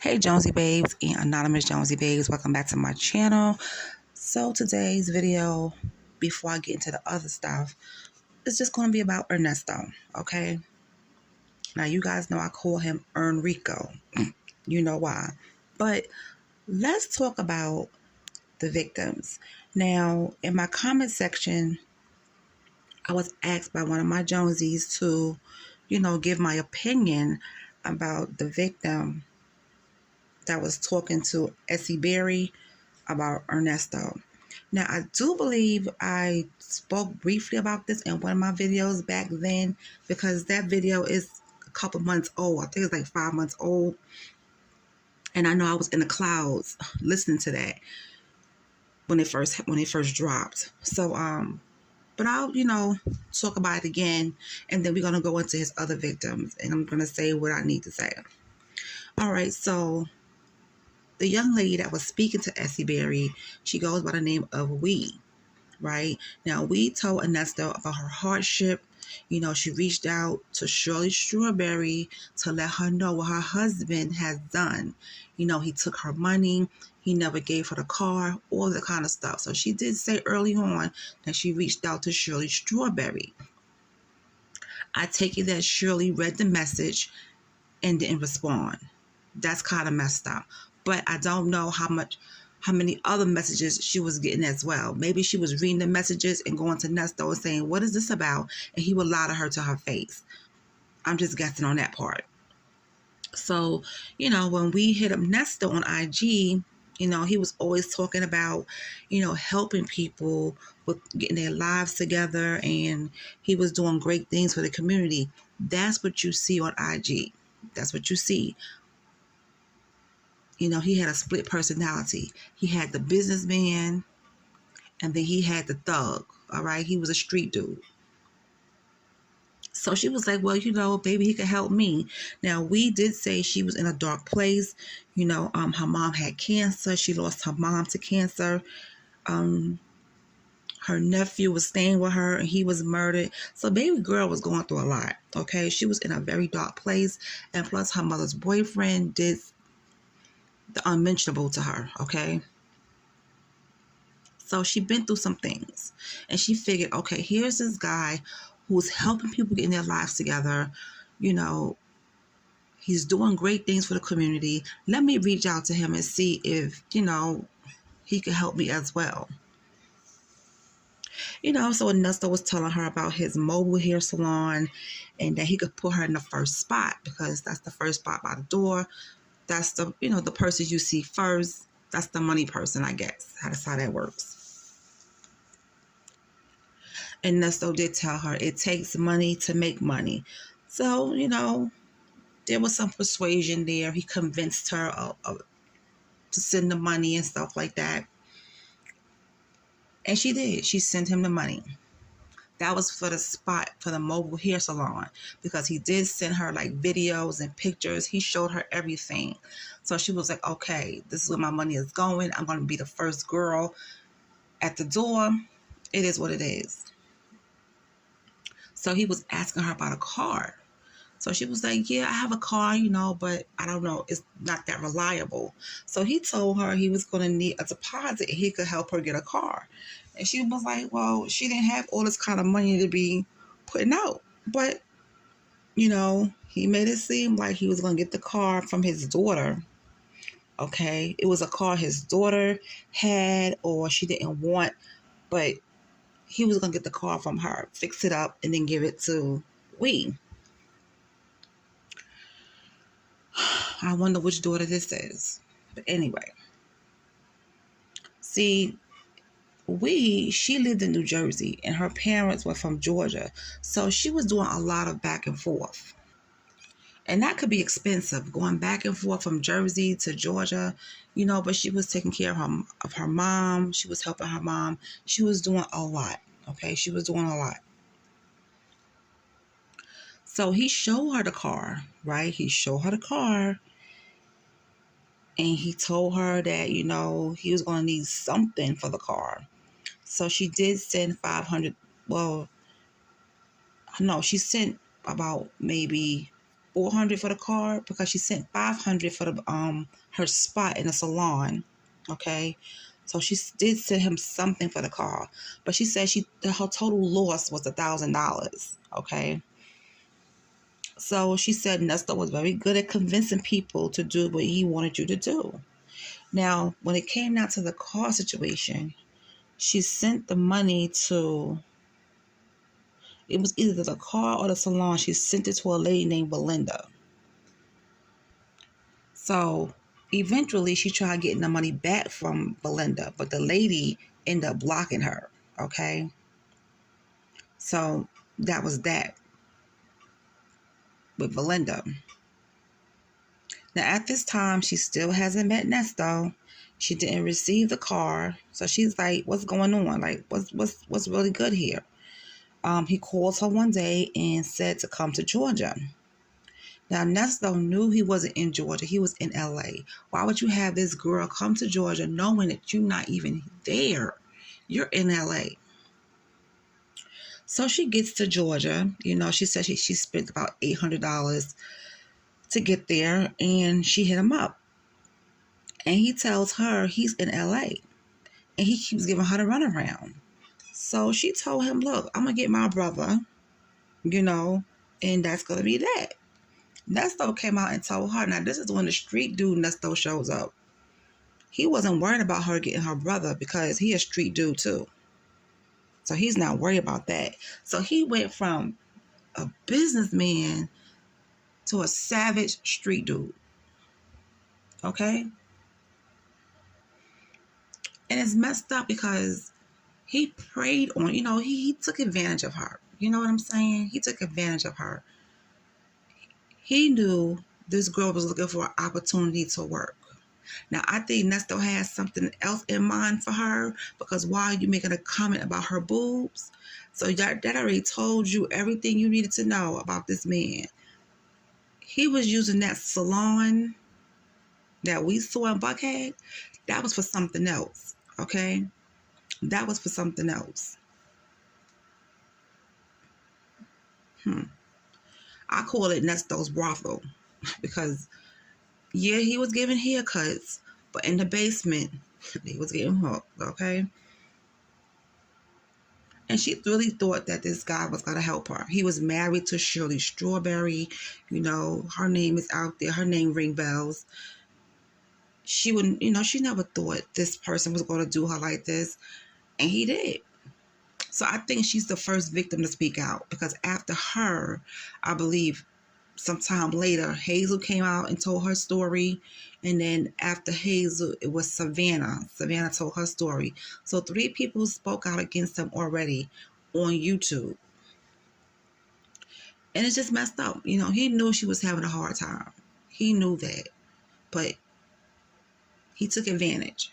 Hey Jonesy Babes and Anonymous Jonesy Babes, welcome back to my channel. So today's video, before I get into the other stuff, is just going to be about Ernesto, okay? Now you guys know I call him Enrico. You know why. But let's talk about the victims. Now, in my comment section, I was asked by one of my Jonesies to, give my opinion about the victim that was talking to Essie Berry about Ernesto. Now, I do believe I spoke briefly about this in one of my videos back then because that video is a couple months old. I think it's like 5 months old. And I know I was in the clouds listening to that when it first dropped. So, but I'll, talk about it again, and then we're going to go into his other victims, and I'm going to say what I need to say. All right, so the young lady that was speaking to Essie Berry, she goes by the name of Wee, right? Now, Wee told Ernesto about her hardship. She reached out to Shirley Strawberry to let her know what her husband has done. He took her money. He never gave her the car, all that kind of stuff. So she did say early on that she reached out to Shirley Strawberry. I take it that Shirley read the message and didn't respond. That's kind of messed up. But I don't know how many other messages she was getting as well. Maybe she was reading the messages and going to Ernesto and saying, what is this about? And he would lie to her to her face. I'm just guessing on that part. So, when we hit up Ernesto on IG, he was always talking about, helping people with getting their lives together, and he was doing great things for the community. That's what you see on IG. That's what you see. He had a split personality. He had the businessman, and then he had the thug, all right? He was a street dude. So she was like, well, maybe he could help me. Now, we did say she was in a dark place. Her mom had cancer. She lost her mom to cancer. Her nephew was staying with her, and he was murdered. So baby girl was going through a lot, okay? She was in a very dark place, and plus her mother's boyfriend did the unmentionable to her, okay? So she been through some things, and she figured, okay, here's this guy who's helping people get in their lives together. He's doing great things for the community. Let me reach out to him and see if, he could help me as well. So Ernesto was telling her about his mobile hair salon and that he could put her in the first spot because that's the first spot by the door. That's the, the person you see first. That's the money person, I guess. That's how that works. And Ernesto did tell her it takes money to make money. So, there was some persuasion there. He convinced her to send the money and stuff like that. And she did. She sent him the money. That was for the spot for the mobile hair salon because he did send her like videos and pictures. He showed her everything. So she was like, okay, this is where my money is going. I'm going to be the first girl at the door. It is what it is. So he was asking her about a car. So she was like, yeah, I have a car, but I don't know. It's not that reliable. So he told her he was going to need a deposit and he could help her get a car. And she was like, well, she didn't have all this kind of money to be putting out. But, he made it seem like he was going to get the car from his daughter. Okay. It was a car his daughter had or she didn't want, but he was going to get the car from her, fix it up, and then give it to Wee. I wonder which daughter this is. But anyway. See, she lived in New Jersey, and her parents were from Georgia. So she was doing a lot of back and forth. And that could be expensive, going back and forth from Jersey to Georgia, but she was taking care of her mom. She was helping her mom. She was doing a lot, okay? She was doing a lot. So he showed her the car, right? He showed her the car. And he told her that, he was going to need something for the car. So she did send 500. Well, no, she sent about maybe $400 for the car because she sent $500 for the her spot in a salon. Okay, so she did send him something for the car, but she said her total loss was $1,000. Okay, so she said Nestor was very good at convincing people to do what he wanted you to do. Now, when it came down to the car situation, she sent the money to, it was either the car or the salon. She sent it to a lady named Belinda. So eventually she tried getting the money back from Belinda, but the lady ended up blocking her. Okay. So that was that with Belinda. Now at this time, she still hasn't met Nesto. She didn't receive the car. So she's like, what's going on? Like, what's really good here? He called her one day and said to come to Georgia. Now, Nesto knew he wasn't in Georgia. He was in LA. Why would you have this girl come to Georgia knowing that you're not even there? You're in LA. So she gets to Georgia. She said she spent about $800 to get there, and she hit him up. And he tells her he's in LA, and he keeps giving her the runaround. So she told him, look, I'm going to get my brother, and that's going to be that. Nesto came out and told her, now this is when the street dude Nesto shows up. He wasn't worried about her getting her brother because he a street dude too. So he's not worried about that. So he went from a businessman to a savage street dude. Okay? And it's messed up because he preyed on, he took advantage of her. You know what I'm saying? He took advantage of her. He knew this girl was looking for an opportunity to work. Now, I think Nesto has something else in mind for her, because why are you making a comment about her boobs? So that already told you everything you needed to know about this man. He was using that salon that we saw in Buckhead. That was for something else, okay? That was for something else. I call it Nesto's brothel because, yeah, he was giving haircuts, but in the basement, he was getting hooked, okay? And she really thought that this guy was going to help her. He was married to Shirley Strawberry. Her name is out there. Her name ring bells. She wouldn't, she never thought this person was going to do her like this. And he did. So I think she's the first victim to speak out, because after her, I believe sometime later, Hazel came out and told her story. And then after Hazel, it was Savannah. Savannah told her story. So 3 people spoke out against him already on YouTube. And it's just messed up. He knew she was having a hard time. He knew that. But he took advantage.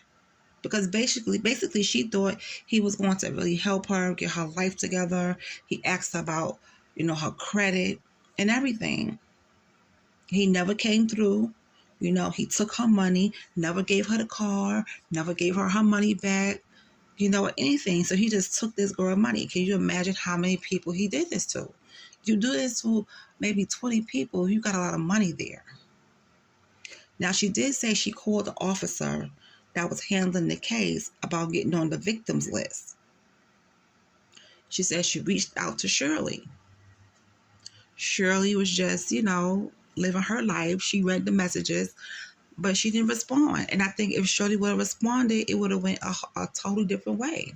Because basically she thought he was going to really help her get her life together. He asked her about, her credit and everything. He never came through. He took her money, never gave her the car, never gave her money back, anything. So he just took this girl money. Can you imagine how many people he did this to? You do this to maybe 20 people, you got a lot of money there. Now, she did say she called the officer that was handling the case about getting on the victims list. She said she reached out to Shirley. Shirley was just, living her life. She read the messages, but she didn't respond. And I think if Shirley would have responded, it would have went a totally different way.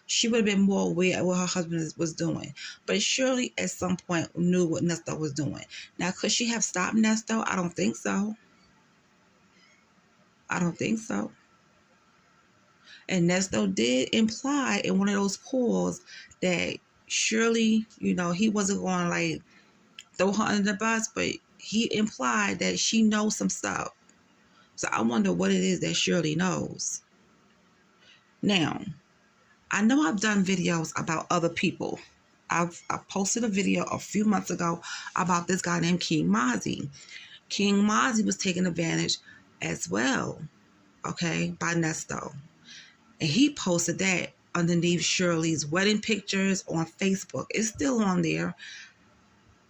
She would have been more aware of what her husband was doing. But Shirley, at some point, knew what Nesto was doing. Now, could she have stopped Nesto? I don't think so. I don't think so. And Nesto did imply in one of those calls that Shirley, he wasn't going to like throw her under the bus, but he implied that she knows some stuff. So I wonder what it is that Shirley knows. Now, I know I've done videos about other people. I posted a video a few months ago about this guy named King Mozzie. King Mozzie was taken advantage as well, okay, by Nesto. And he posted that underneath Shirley's wedding pictures on Facebook. It's still on there.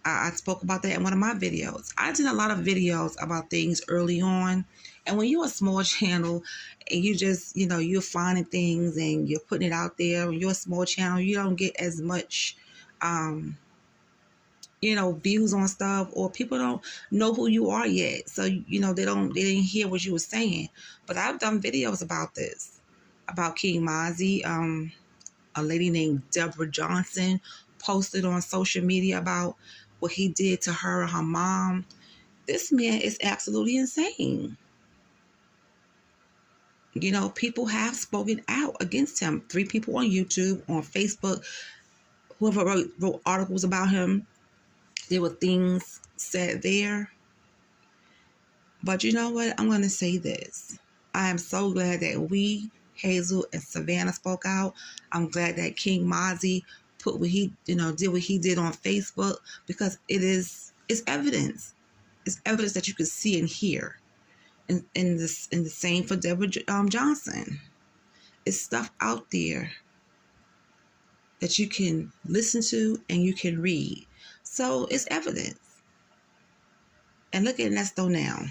I spoke about that in one of my videos. I did a lot of videos about things early on. And when you're a small channel and you just, you're finding things and you're putting it out there, when you're a small channel, you don't get as much, views on stuff, or people don't know who you are yet. So, they didn't hear what you were saying. But I've done videos about this, about King Mozzie. A lady named Deborah Johnson posted on social media about what he did to her and her mom. This man is absolutely insane. People have spoken out against him. 3 people on YouTube, on Facebook, whoever wrote articles about him. There were things said there. But you know what? I'm going to say this. I am so glad that we, Hazel and Savannah, spoke out. I'm glad that King Mozzie did what he did on Facebook, because it's evidence. It's evidence that you can see and hear. And the same for Deborah Johnson. It's stuff out there that you can listen to and you can read. So it's evidence. And look at Ernesto now.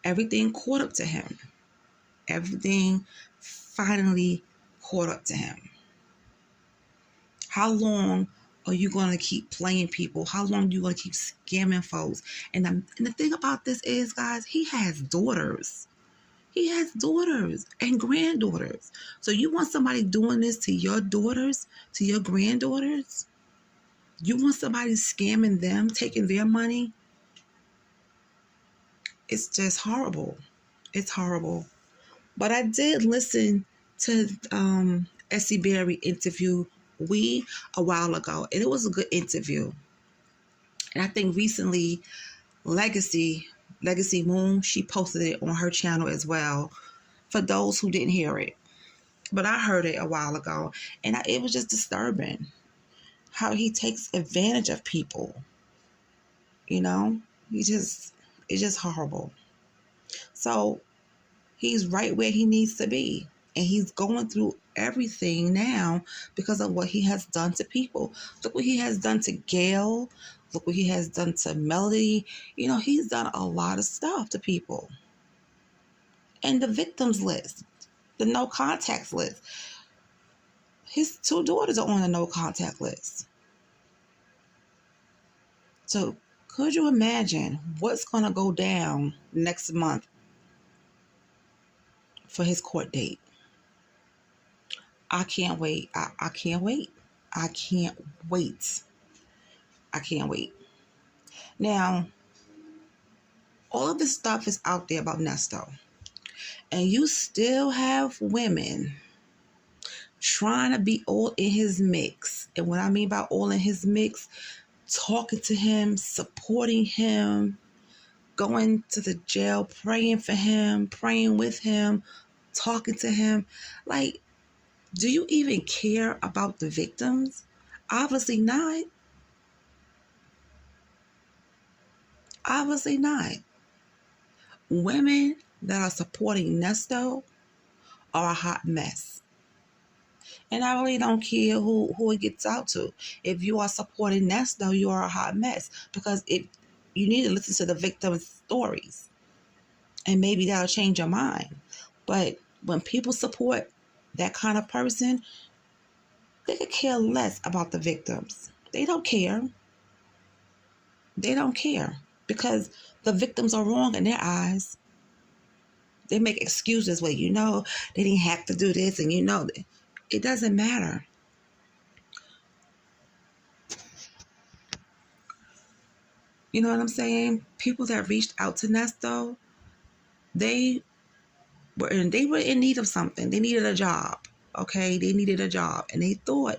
Everything caught up to him. Everything finally caught up to him. How long are you going to keep playing people? How long are you going to keep scamming folks? And the thing about this is, guys, he has daughters. He has daughters and granddaughters. So you want somebody doing this to your daughters, to your granddaughters? You want somebody scamming them, taking their money? It's just horrible. It's horrible. But I did listen to Essie Berry interview a while ago, and it was a good interview. And I think recently Legacy Moon, she posted it on her channel as well, for those who didn't hear it. But I heard it a while ago, and it was just disturbing how he takes advantage of people. It's just horrible. So he's right where he needs to be. And he's going through everything now because of what he has done to people. Look what he has done to Gail. Look what he has done to Melody. He's done a lot of stuff to people. And the victims list, the no contacts list. His 2 daughters are on the no contact list. So could you imagine what's going to go down next month for his court date? I can't wait. I can't wait. I can't wait. I can't wait. Now, all of this stuff is out there about Ernesto. And you still have women trying to be all in his mix. And what I mean by all in his mix, talking to him, supporting him, going to the jail, praying for him, praying with him, talking to him. Like, do you even care about the victims? Obviously not. Obviously not. Women that are supporting Ernesto are a hot mess. And I really don't care who it gets out to. If you are supporting Ernesto, you are a hot mess. Because you need to listen to the victims' stories. And maybe that'll change your mind. But when people support that kind of person, they could care less about the victims. They don't care. They don't care. Because the victims are wrong in their eyes. They make excuses where they didn't have to do this, and it doesn't matter. You know what I'm saying? People that reached out to Ernesto, they were in need of something. They needed a job. Okay, they needed a job, and they thought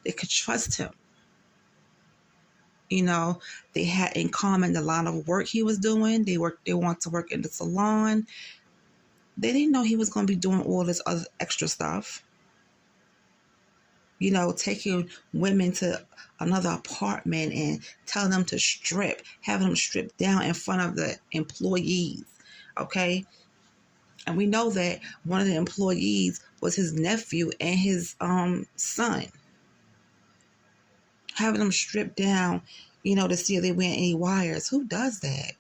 they could trust him. They had in common the line of work he was doing. They want to work in the salon. They didn't know he was going to be doing all this other extra stuff. Taking women to another apartment and telling them to strip, having them strip down in front of the employees. Okay? And we know that one of the employees was his nephew and his son. having them stripped down, to see if they wear any wires. Who does that?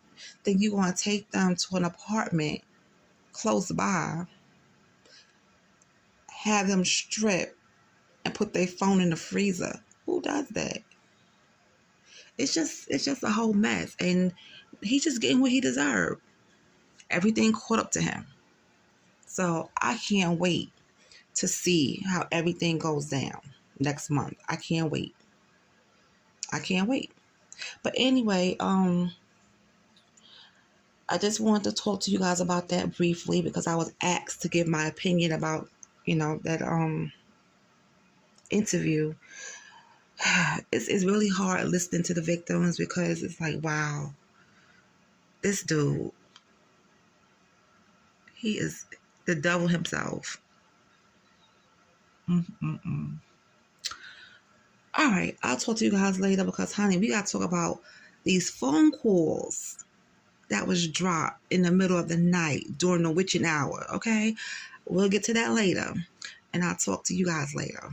Then you're going to take them to an apartment close by, have them stripped, and put their phone in the freezer. Who does that? It's just a whole mess, and he's just getting what he deserved. Everything caught up to him. So I can't wait to see how everything goes down next month. I can't wait. But anyway, I just wanted to talk to you guys about that briefly because I was asked to give my opinion about, that interview. It's really hard listening to the victims because it's like, wow, this dude, he is the devil himself. Mm-mm-mm. All right, I'll talk to you guys later because, honey, we got to talk about these phone calls that was dropped in the middle of the night during the witching hour, okay? We'll get to that later, and I'll talk to you guys later.